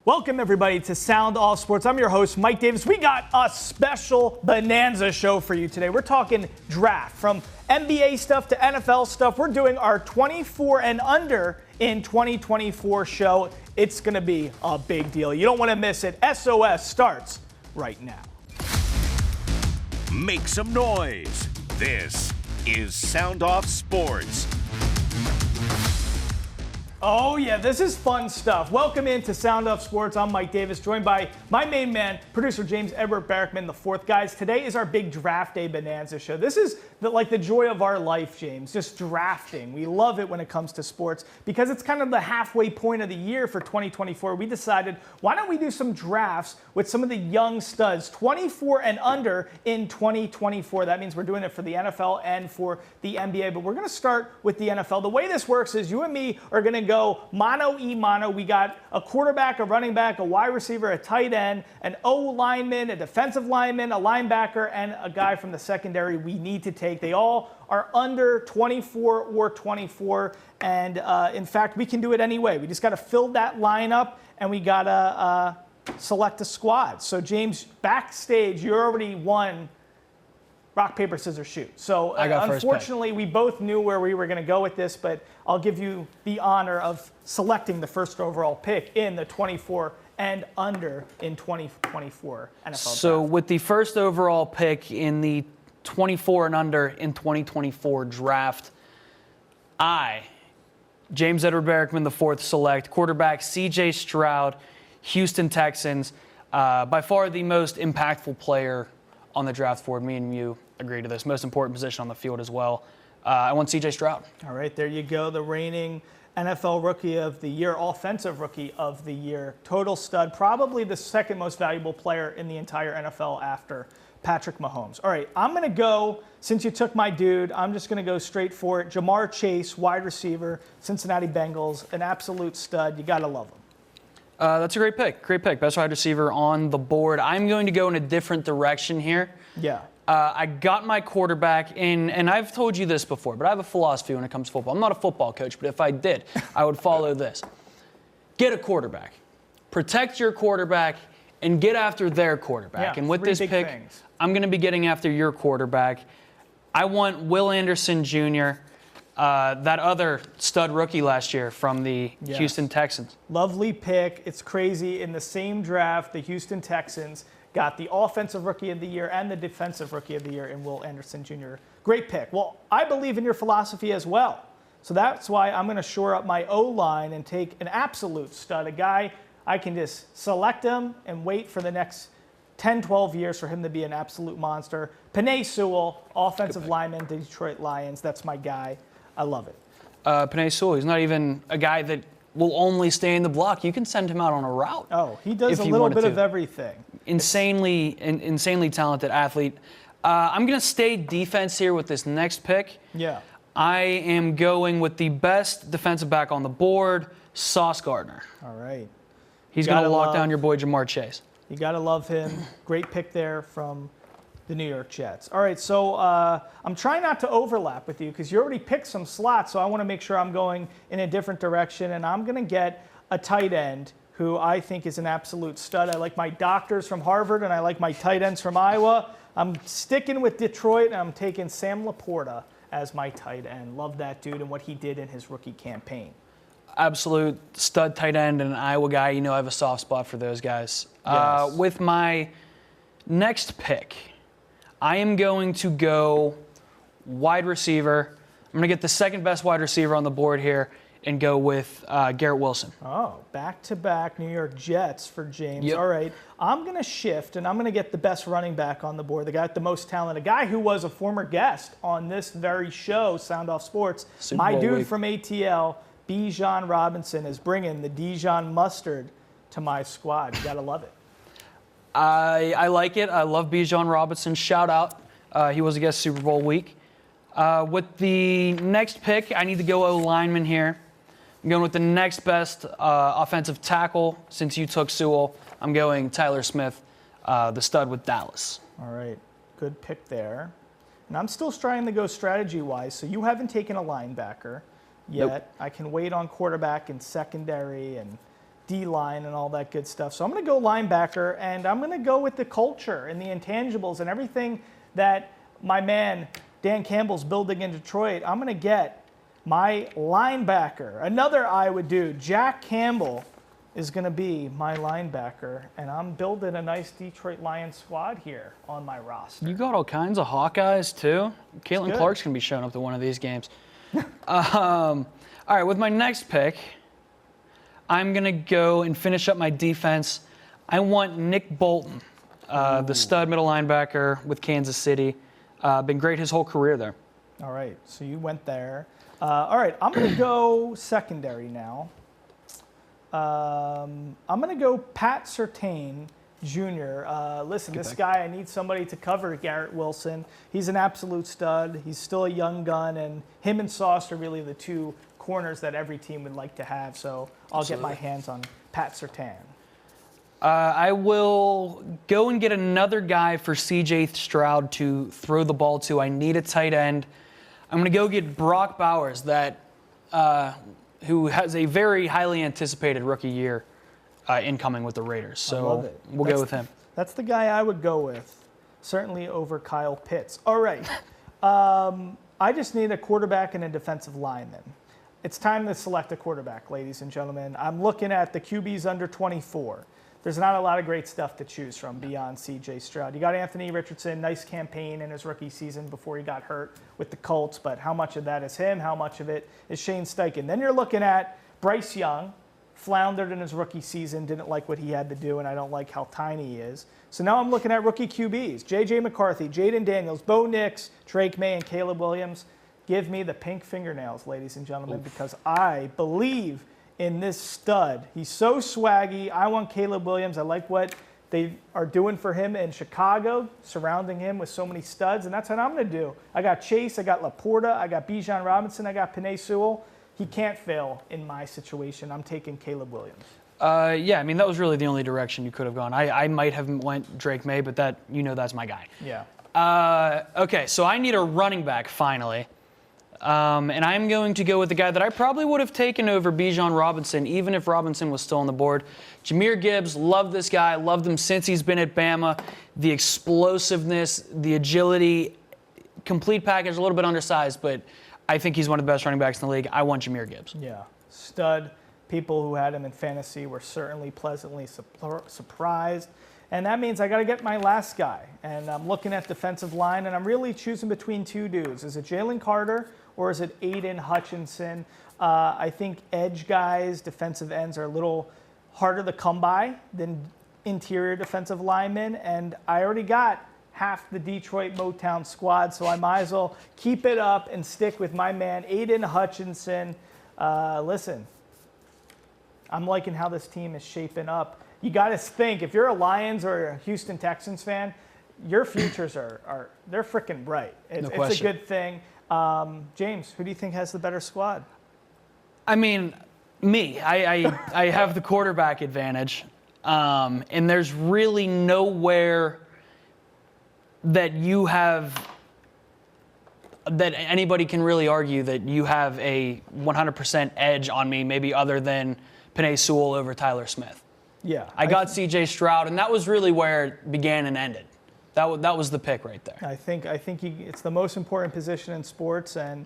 Welcome, everybody, to Sound Off Sports. I'm your host, Mike Davis. We got a special bonanza show for you today. We're talking draft, from NBA stuff to NFL stuff. We're doing our 24 and under in 2024 show. It's going to be a big deal. You don't want to miss it. SOS starts right now. Make some noise. This is Sound Off Sports. Oh, yeah, this is fun stuff. Welcome into Sound Off Sports. I'm Mike Davis, joined by my main man, producer James Edward Barrickman IV. Guys, today is our big draft day bonanza show. This is the joy of our life, James, just drafting. We love it when it comes to sports because it's kind of the halfway point of the year for 2024. We decided, why don't we do some drafts with some of the young studs, 24 and under in 2024. That means we're doing it for the NFL and for the NBA, but we're going to start with the NFL. The way this works is you and me are going to go mano-a-mano. We got a quarterback, a running back, a wide receiver, a tight end, an O-lineman, a defensive lineman, a linebacker, and a guy from the secondary we need to take. They all are under 24 or 24, and in fact, we can do it anyway. We just got to fill that lineup, and we got to select a squad. So, James, backstage, you already won rock, paper, scissors, shoot. So, unfortunately, we both knew where we were going to go with this, but I'll give you the honor of selecting the first overall pick in the 24 and under in 2024 NFL draft. So, with the first overall pick in the 24 and under in 2024 draft, I, James Edward Barrickman IV, select quarterback C.J. Stroud, Houston Texans, by far the most impactful player on the draft board. Me and you agree to this. Most important position on the field as well. I want C.J. Stroud. All right, there you go. The reigning NFL Rookie of the Year, Offensive Rookie of the Year, total stud, probably the second most valuable player in the entire NFL after Patrick Mahomes. All right, I'm going to go, since you took my dude, I'm just going to go straight for it. Jamar Chase, wide receiver, Cincinnati Bengals, an absolute stud. You got to love him. That's a great pick. Great pick. Best wide receiver on the board. I'm going to go in a different direction here. Yeah. I got my quarterback in, and I've told you this before, but I have a philosophy when it comes to football. I'm not a football coach, but if I did, I would follow this. Get a quarterback. Protect your quarterback and get after their quarterback. Yeah, and with this pick, I'm going to be getting after your quarterback. I want Will Anderson Jr., that other stud rookie last year from the Houston Texans. Lovely pick. It's crazy. In the same draft, the Houston Texans got the Offensive Rookie of the Year and the Defensive Rookie of the Year in Will Anderson Jr. Great pick. Well, I believe in your philosophy as well. So that's why I'm going to shore up my O-line and take an absolute stud, a guy I can just select him and wait for the next 10, 12 years for him to be an absolute monster. Penei Sewell, offensive lineman, Detroit Lions. That's my guy. I love it. Penei Sewell, he's not even a guy that will only stay in the block. You can send him out on a route. Oh, he does a little bit of everything. Insanely talented athlete. I'm going to stay defense here with this next pick. Yeah. I am going with the best defensive back on the board, Sauce Gardner. All right. He's going to lock down your boy Jamar Chase. You got to love him. Great pick there from the New York Jets. All right, so I'm trying not to overlap with you because you already picked some slots, so I want to make sure I'm going in a different direction, and I'm going to get a tight end who I think is an absolute stud. I like my doctors from Harvard, and I like my tight ends from Iowa. I'm sticking with Detroit, and I'm taking Sam Laporta as my tight end. Love that dude and what he did in his rookie campaign. Absolute stud tight end and an Iowa guy. You know I have a soft spot for those guys. Yes. With my next pick, I am going to go wide receiver. I'm going to get the second best wide receiver on the board here and go with Garrett Wilson. Oh, back-to-back New York Jets for James. Yep. All right, I'm going to shift, and I'm going to get the best running back on the board, the guy with the most talent, a guy who was a former guest on this very show, Sound Off Sports. My dude from ATL, Bijan Robinson, is bringing the Dijon mustard to my squad. You got to love it. I like it. I love Bijan Robinson. Shout out. He was a guest Super Bowl week. With the next pick, I need to go O-lineman here. I'm going with the next best offensive tackle. Since you took Sewell, I'm going Tyler Smith, the stud with Dallas. All right. Good pick there. And I'm still trying to go strategy-wise, so you haven't taken a linebacker yet. Nope. I can wait on quarterback and secondary and D-line and all that good stuff. So I'm going to go linebacker, and I'm going to go with the culture and the intangibles and everything that my man Dan Campbell's building in Detroit. I'm going to get my linebacker. Another I would do. Jack Campbell is going to be my linebacker, and I'm building a nice Detroit Lions squad here on my roster. You got all kinds of Hawkeyes, too. Caitlin good. Clark's going to be showing up to one of these games. All right, with my next pick, I'm going to go and finish up my defense. I want Nick Bolton, the stud middle linebacker with Kansas City. Been great his whole career there. All right, so you went there. All right, I'm going to go secondary now. I'm going to go Pat Surtain Jr. Listen, this guy, I need somebody to cover Garrett Wilson. He's an absolute stud. He's still a young gun, and him and Sauce are really the two corners that every team would like to have. So I'll get my hands on Pat Surtain. I will go and get another guy for C.J. Stroud to throw the ball to. I need a tight end. I'm going to go get Brock Bowers, who has a very highly anticipated rookie year incoming with the Raiders. So I love it. We'll go with him. That's the guy I would go with, certainly over Kyle Pitts. All right. I just need a quarterback and a defensive lineman. It's time to select a quarterback, ladies and gentlemen. I'm looking at the QBs under 24. There's not a lot of great stuff to choose from beyond C.J. Stroud. You got Anthony Richardson, nice campaign in his rookie season before he got hurt with the Colts, but how much of that is him? How much of it is Shane Steichen? Then you're looking at Bryce Young, floundered in his rookie season, didn't like what he had to do, and I don't like how tiny he is. So now I'm looking at rookie QBs, J.J. McCarthy, Jaden Daniels, Bo Nix, Drake May, and Caleb Williams. Give me the pink fingernails, ladies and gentlemen, because I believe in this stud. He's so swaggy. I want Caleb Williams. I like what they are doing for him in Chicago, surrounding him with so many studs, and that's what I'm going to do. I got Chase, I got Laporta, I got Bijan Robinson, I got Penei Sewell. He can't fail in my situation. I'm taking Caleb Williams. Yeah, I mean, that was really the only direction you could have gone. I might have went Drake May, but that's my guy. Yeah. Okay, so I need a running back finally. And I'm going to go with the guy that I probably would have taken over Bijan Robinson, even if Robinson was still on the board. Jahmyr Gibbs, love this guy. Loved him since he's been at Bama. The explosiveness, the agility, complete package, a little bit undersized, but I think he's one of the best running backs in the league. I want Jahmyr Gibbs. Yeah, stud. People who had him in fantasy were certainly pleasantly surprised. And that means I got to get my last guy. And I'm looking at defensive line, and I'm really choosing between two dudes. Is it Jalen Carter or is it Aiden Hutchinson? I think edge guys, defensive ends, are a little harder to come by than interior defensive linemen. And I already got half the Detroit Motown squad, so I might as well keep it up and stick with my man, Aiden Hutchinson. Listen, I'm liking how this team is shaping up. You got to think, if you're a Lions or a Houston Texans fan, your futures they're freaking bright. It's a good thing. James, who do you think has the better squad? I mean, me. I have the quarterback advantage. And there's really nowhere that anybody can really argue that you have a 100% edge on me, maybe other than Penei Sewell over Tyler Smith. Yeah. I got C.J. Stroud, and that was really where it began and ended. That was the pick right there. I think it's the most important position in sports, and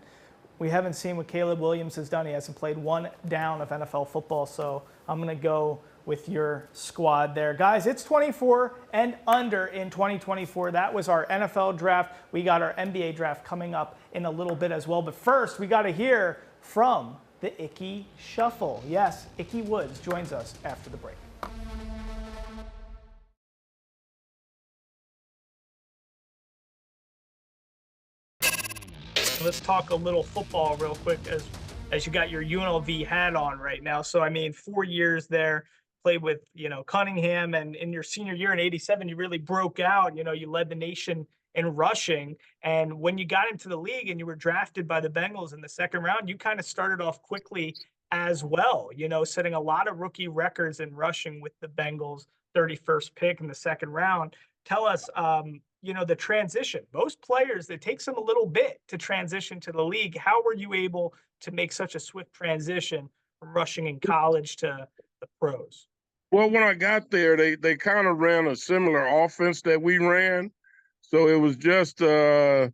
we haven't seen what Caleb Williams has done. He hasn't played one down of NFL football, so I'm going to go with your squad there. Guys, it's 24 and under in 2024. That was our NFL draft. We got our NBA draft coming up in a little bit as well. But first, we got to hear from the Ickey Shuffle. Yes, Ickey Woods joins us after the break. Let's talk a little football real quick as you got your UNLV hat on right now. So, I mean, 4 years there, played with, Cunningham, and in your senior year in '87, you really broke out. You led the nation in rushing. And when you got into the league and you were drafted by the Bengals in the second round, you kind of started off quickly as well, setting a lot of rookie records in rushing with the Bengals, 31st pick in the second round. Tell us, the transition. Most players, it takes them a little bit to transition to the league. How were you able to make such a swift transition from rushing in college to the pros? Well, when I got there, they kind of ran a similar offense that we ran. So it was just learning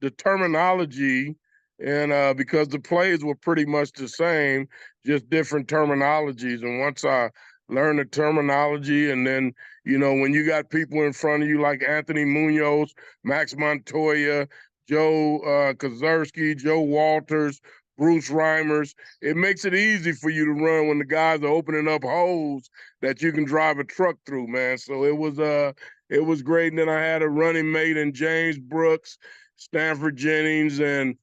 the terminology, and because the plays were pretty much the same, just different terminologies. And once I learned the terminology, and then, when you got people in front of you like Anthony Munoz, Max Montoya, Joe Kozersky, Joe Walters, Bruce Reimers, it makes it easy for you to run when the guys are opening up holes that you can drive a truck through, man. So it was great. And then I had a running mate in James Brooks, Stanford Jennings, and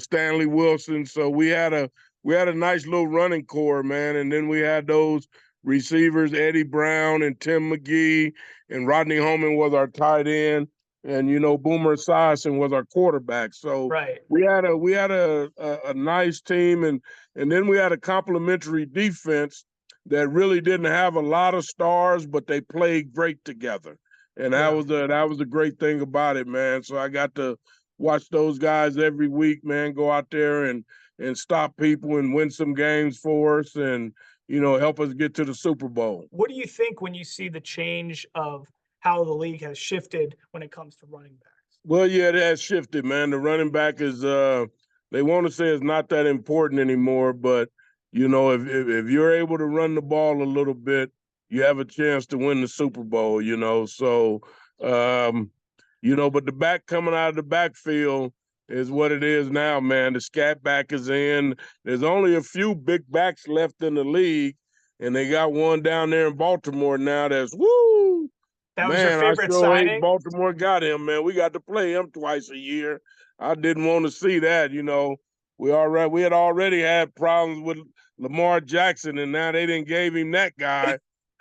Stanley Wilson. So we had a nice little running core, man. And then we had those receivers, Eddie Brown and Tim McGee, and Rodney Holman was our tight end. And Boomer Esiason was our quarterback. So Right. we had a nice team, and then we had a complimentary defense that really didn't have a lot of stars, but they played great together. And that was a great thing about it, man. So I got to watch those guys every week, man, go out there and stop people and win some games for us, and help us get to the Super Bowl. What do you think when you see the change of how the league has shifted when it comes to running backs? Well, yeah, it has shifted, man. The running back is they want to say it's not that important anymore, but if you're able to run the ball a little bit, you have a chance to win the Super Bowl, So but the back coming out of the backfield is what it is now, man. The scat back is in. There's only a few big backs left in the league, and they got one down there in Baltimore now that's woo. That was your favorite I sure signing? hate Baltimore got him, man. We got to play him twice a year. I didn't want to see that, We had already had problems with Lamar Jackson, and now they didn't gave him that guy.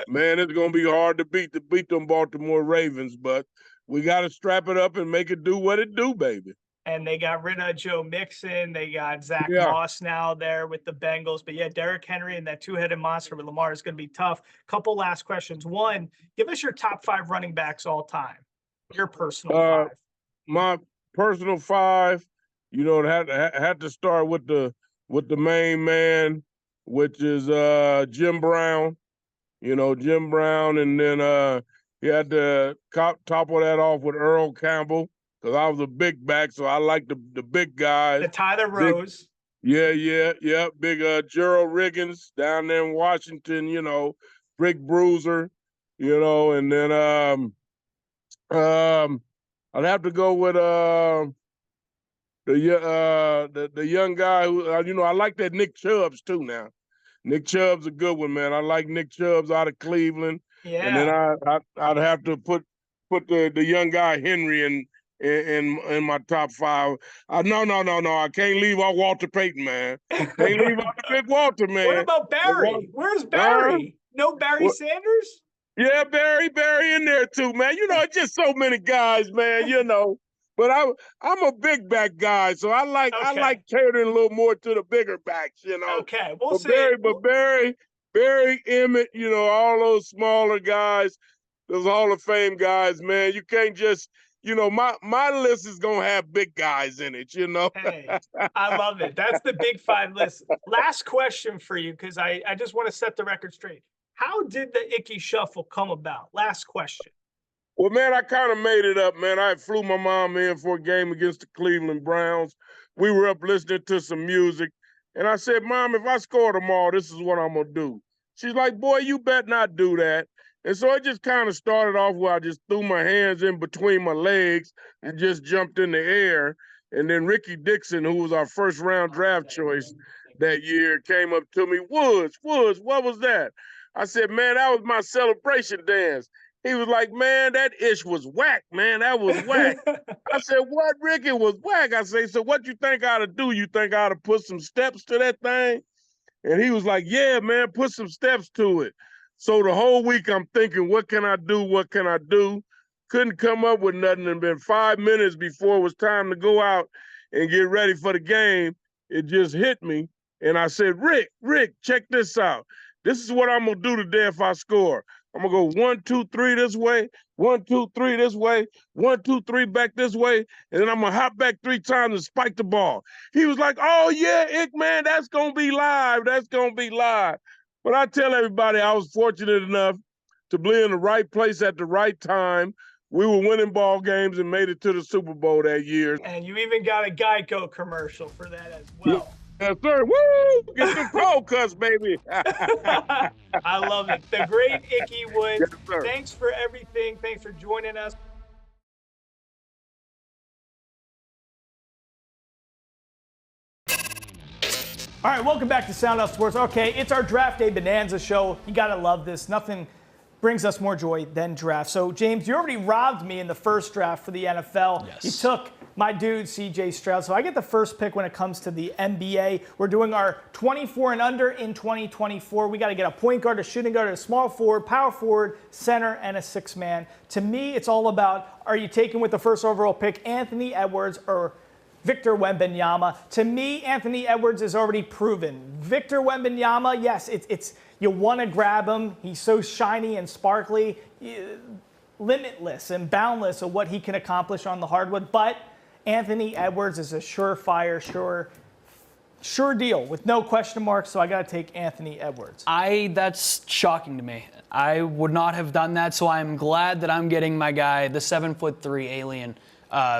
Man, it's gonna be hard to beat them Baltimore Ravens, but we got to strap it up and make it do what it do, baby. And they got rid of Joe Mixon. They got Zach Moss now there with the Bengals. But yeah, Derrick Henry and that two-headed monster with Lamar is going to be tough. Couple last questions. One, give us your top 5 running backs all time. Your personal 5. My personal 5, had to start with the main man, which is Jim Brown. Jim Brown, and then he had to topple that off with Earl Campbell, because I was a big back, so I like the big guys. The Tyler Rose. Yeah. Big Gerald Riggins down there in Washington, Rick Bruiser, and then I'd have to go with the young guy who I like that Nick Chubbs too now. Nick Chubb's a good one, man. I like Nick Chubbs out of Cleveland. Yeah. And then I'd have to put the young guy Henry in my top 5. No. I can't leave out Walter Payton, man. Can't leave out the big Walter, man. What about Barry? Where's Barry? No Barry Sanders? Yeah, Barry in there too, man. It's just so many guys, man. But I'm a big back guy, so I like catering a little more to the bigger backs, Okay, we'll see. Barry, Emmett, all those smaller guys, those Hall of Fame guys, man. You can't just, my list is gonna have big guys in it, Hey, I love it. That's the big 5 list. Last question for you, because I just want to set the record straight. How did the Ickey Shuffle come about? Last question. Well, man, I kind of made it up, man. I flew my mom in for a game against the Cleveland Browns. We were up listening to some music, and I said, Mom, if I score tomorrow, this is what I'm going to do. She's like, boy, you better not do that. And so it just kind of started off where I just threw my hands in between my legs and just jumped in the air. And then Ricky Dixon, who was our first-round draft choice that year, came up to me, Woods, what was that? I said, man, that was my celebration dance. He was like, man, that ish was whack, man. That was whack. I said, what, Rick? It was whack. I say, so what you think I ought to do? You think I ought to put some steps to that thing? And he was like, yeah, man, put some steps to it. So the whole week I'm thinking, what can I do? What can I do? Couldn't come up with nothing. And been 5 minutes before it was time to go out and get ready for the game, it just hit me. And I said, Rick, check this out. This is what I'm going to do today if I score. I'm going to go 1, 2, 3 this way, 1, 2, 3 this way, 1, 2, 3 back this way, and then I'm going to hop back 3 times and spike the ball. He was like, oh, yeah, Ick, man, that's going to be live. That's going to be live. But I tell everybody I was fortunate enough to be in the right place at the right time. We were winning ball games and made it to the Super Bowl that year. And you even got a Geico commercial for that as well. Yes, sir. Woo! Get the cold cuts, baby. I love it. The great Ickey Woods. Yes, sir. Thanks for everything. Thanks for joining us. All right, welcome back to Sound Off Sports. Okay, it's our Draft Day Bonanza show. You gotta love this. Nothing brings us more joy than draft. So, James, you already robbed me in the first draft for the NFL. Yes. You took my dude, CJ Stroud. So I get the first pick when it comes to the NBA. We're doing our 24 and under in 2024. We got to get a point guard, a shooting guard, a small forward, power forward, center, and a six-man. To me, it's all about, are you taking with the first overall pick Anthony Edwards or Victor Wembanyama? To me, Anthony Edwards is already proven. Victor Wembanyama, yes, it's you want to grab him. He's so shiny and sparkly, limitless and boundless of what he can accomplish on the hardwood. But Anthony Edwards is a surefire, sure deal with no question marks. So I got to take Anthony Edwards. That's shocking to me. I would not have done that. So I'm glad that I'm getting my guy, the 7'3" alien,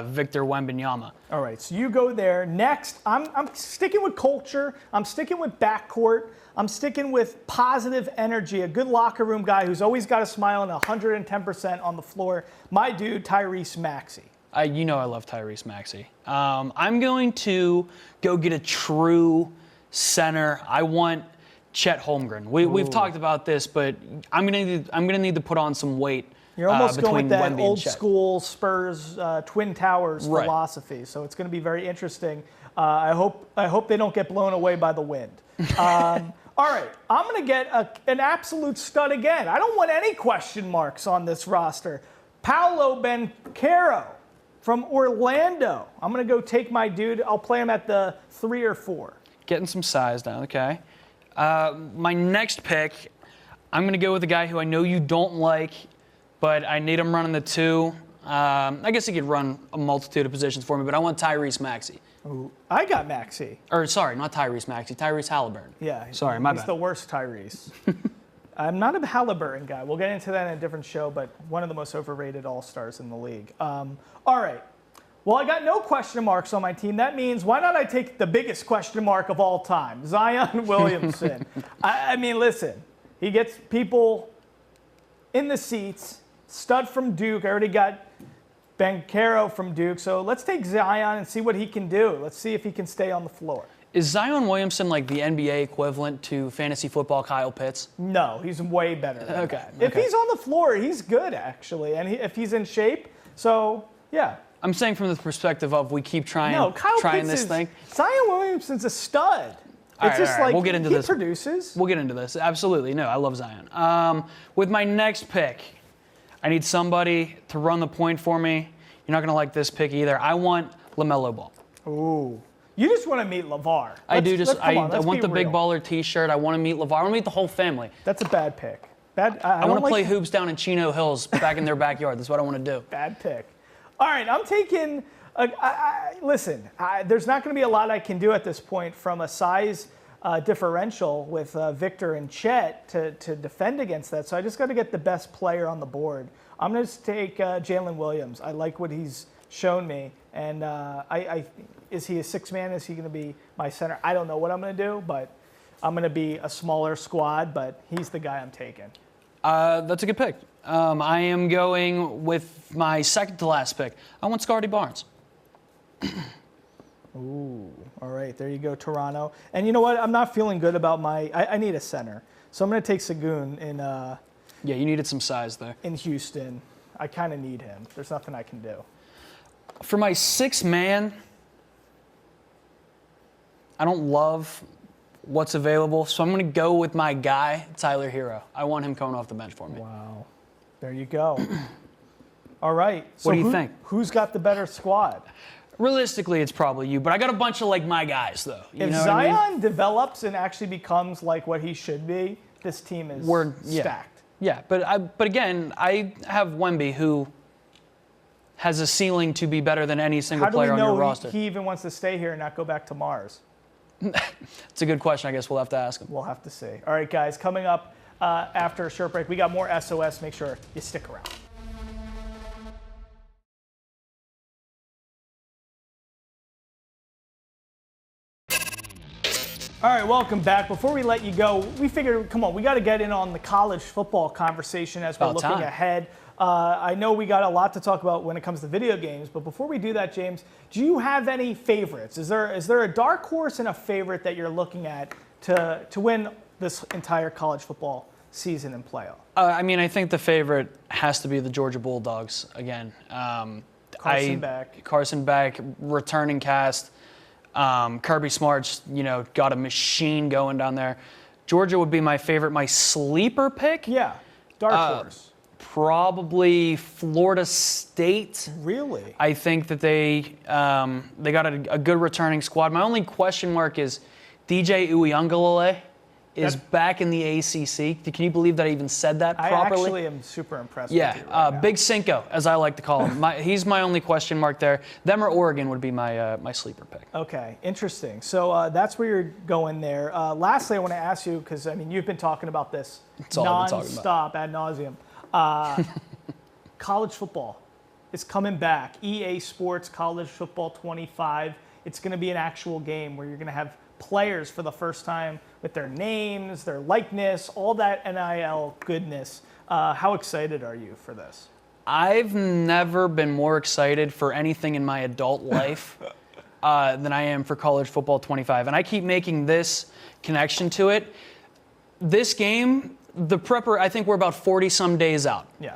Victor Wembanyama. All right, so you go there. Next, I'm sticking with culture. I'm sticking with backcourt. I'm sticking with positive energy, a good locker room guy who's always got a smile and 110% on the floor. My dude, Tyrese Maxey. You know I love Tyrese Maxey. I'm going to go get a true center. I want Chet Holmgren. We've talked about this, but I'm gonna need to put on some weight. You're almost going with that Wemby old school Spurs Twin Towers Right. philosophy. So it's going to be very interesting. I hope they don't get blown away by the wind. All right, I'm going to get an absolute stud again. I don't want any question marks on this roster. Paolo Banchero from Orlando. I'm going to go take my dude. I'll play him at the 3 or 4. Getting some size down, okay. My next pick, I'm going to go with a guy who I know you don't like, but I need him running the 2. I guess he could run a multitude of positions for me, but I want Tyrese Maxey. Ooh, I got Maxey. Or sorry, not Tyrese Maxey, Tyrese Halliburton. Yeah. Sorry, my he's bad. the worst Tyrese. I'm not a Halliburton guy. We'll get into that in a different show, but one of the most overrated all-stars in the league. All right. Well, I got no question marks on my team. That means why not I take the biggest question mark of all time, Zion Williamson. I mean, listen, he gets people in the seats. Stud from Duke. I already got Banchero from Duke. So let's take Zion and see what he can do. Let's see if he can stay on the floor. Is Zion Williamson like the NBA equivalent to fantasy football Kyle Pitts? No, he's way better than Okay, that. If okay. he's on the floor, he's good, actually. And if he's in shape, so, yeah. I'm saying from the perspective of we keep trying Kyle Pitts this thing. Zion Williamson's a stud. All It's right, just all right, like we'll get into he this. produces. We'll get into this. Absolutely. No, I love Zion. With my next pick, I need somebody to run the point for me. You're not going to like this pick either. I want LaMelo Ball. Ooh. You just want to meet LeVar. I Let's want be the big real. baller T-shirt. I want to meet LeVar. I want to meet the whole family. That's a bad pick. I I want don't to play like hoops down in Chino Hills back in their backyard. That's what I want to do. Bad pick. All right, I'm taking. Listen, there's not going to be a lot I can do at this point from a size differential with Victor and Chet to defend against that. So I just got to get the best player on the board. I'm going to take Jalen Williams. I like what he's shown me, and is he a six-man? Is he going to be my center? I don't know what I'm going to do, but I'm going to be a smaller squad. But he's the guy I'm taking. That's a good pick. I am going with my second to last pick. I want Scotty Barnes. Ooh, all right, there you go, Toronto. And you know what? I'm not feeling good about I need a center. So I'm going to take Sagoon Yeah, you needed some size there. in Houston. I kind of need him. There's nothing I can do. For my sixth man, I don't love what's available, so I'm going to go with my guy, Tyler Hero. I want him coming off the bench for me. Wow. There you go. All right. So What do you think? Who's got the better squad? Realistically, it's probably you, but I got a bunch of like my guys though. You If know Zion what I mean? develops and actually becomes like what he should be, this team is stacked. Yeah, but again, I have Wemby who has a ceiling to be better than any single How do we player on your know roster. he even wants to stay here and not go back to Mars? It's a good question. I guess we'll have to ask him. We'll have to see. All right, guys, coming up after a short break, we got more SOS. Make sure you stick around. All right, welcome back. Before we let you go, we figured, come on, we got to get in on the college football conversation as we're About looking time. ahead. I know we got a lot to talk about when it comes to video games, but before we do that, James, do you have any favorites? Is there a dark horse and a favorite that you're looking at to win this entire college football season and playoff? I mean, I think the favorite has to be the Georgia Bulldogs again. Carson Beck, returning cast. Kirby Smart's, got a machine going down there. Georgia would be my favorite. My sleeper pick? Yeah, dark horse. Probably Florida State. Really? I think that they got a good returning squad. My only question mark is DJ Uiagalelei is back in the ACC. Can you believe that I even said that properly? I actually am super impressed with you right now. Big Cinco, as I like to call him. He's my only question mark there. Them or Oregon would be my sleeper pick. Okay, interesting. So that's where you're going there. Lastly, I want to ask you, because, you've been talking about this nonstop, ad nauseum. College football is coming back. EA Sports College Football 25. It's going to be an actual game where you're going to have players for the first time with their names, their likeness, all that NIL goodness. How excited are you for this? I've never been more excited for anything in my adult life than I am for College Football 25. And I keep making this connection to it. This game, I think we're about 40-some days out. Yeah.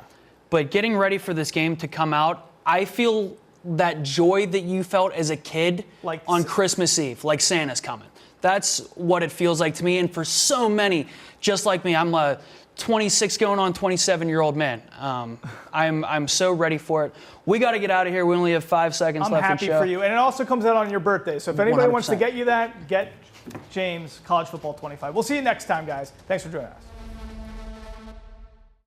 But getting ready for this game to come out, I feel that joy that you felt as a kid on Christmas Eve, like Santa's coming. That's what it feels like to me. And for so many, just like me, I'm a 26 going on 27-year-old man. I'm so ready for it. We got to get out of here. We only have 5 seconds left in the show. I'm happy for you. And it also comes out on your birthday. So if anybody 100%. wants to get you that, get James College Football 25. We'll see you next time, guys. Thanks for joining us.